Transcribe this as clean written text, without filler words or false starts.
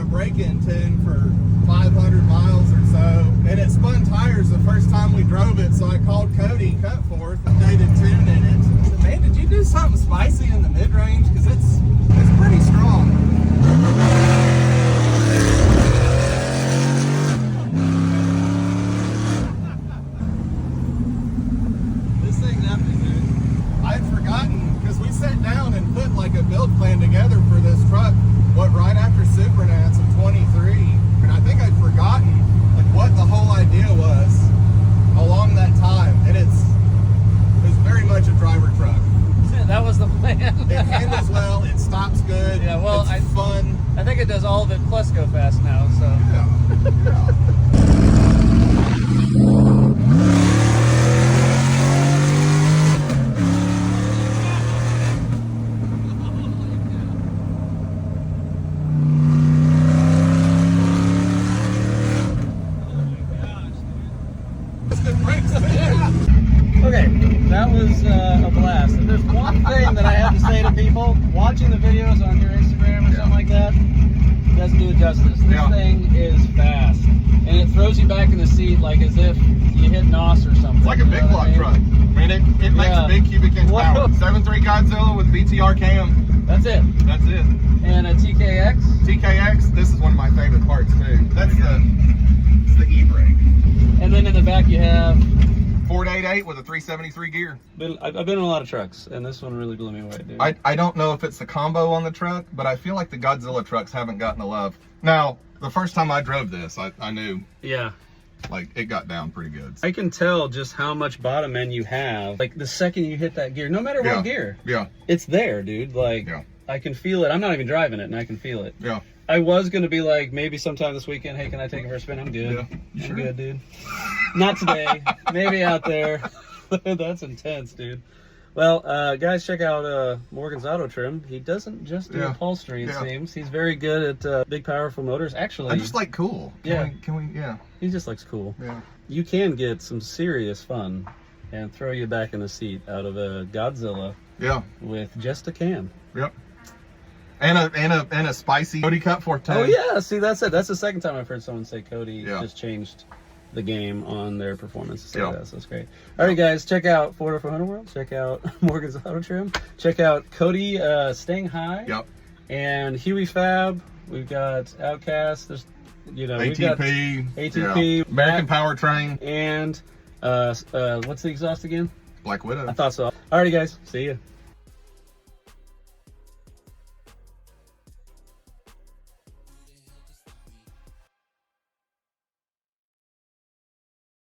break-in tune for 500 miles or so, and it spun tires the first time we drove it, so I called Cody Cutforth, updated tune in it. I said, man, did you do something spicy in the mid-range? Because it's pretty strong. This thing's epic, dude. I had forgotten, because we sat down and put like a build plan together for this truck, right after Supernats in 23, and I think I'd forgotten like what the whole idea was along that time, and it's very much a driver truck. That was the plan. It handles well, it stops good. Yeah, well, it's fun. I think it does all of it plus go fast now, so. Yeah. Okay, that was a blast. If there's one thing that I have to say to people watching the videos on your Instagram or something like that, it doesn't do it justice. This thing is fast, and it throws you back in the seat like as if you hit NOS or something. It's like a big block truck. I mean, it makes a big cubic inch power. 7.3 Godzilla with BTR cam. That's it. That's it. And a TKX. TKX. This is one of my favorite parts too. That's the e-brake. And then in the back you have 488 with a 373 gear. I've been in a lot of trucks, and this one really blew me away, dude. I don't know if it's the combo on the truck, but I feel like the Godzilla trucks haven't gotten the love. Now, the first time I drove this, I knew. Yeah. Like, it got down pretty good. I can tell just how much bottom end you have. Like, the second you hit that gear, no matter what gear. Yeah. It's there, dude. Like, I can feel it. I'm not even driving it, and I can feel it. Yeah. I was going to be like, maybe sometime this weekend, hey, can I take it for a spin? I'm good. Yeah. I'm good, dude. Not today. Maybe out there. That's intense, dude. Well, guys, check out Morgan's Auto Trim. He doesn't just do upholstery, it seems. He's very good at big, powerful motors. Actually, I just like cool. Can we? He just likes cool. Yeah. You can get some serious fun and throw you back in the seat out of a Godzilla. Yeah. With just a cam. Yep. And a spicy Cody Cutforth tank. Oh yeah, see that's it. That's the second time I've heard someone say Cody just changed the game on their performance. So that's great. All right, guys, check out F100 World. Check out Morgan's Auto Trim. Check out Cody Staying High. Yep. And Huey Fab. We've got Outcast. There's ATP. we've got ATP. American Powertrain. And what's the exhaust again? Black Widow. I thought so. All righty, guys. See ya.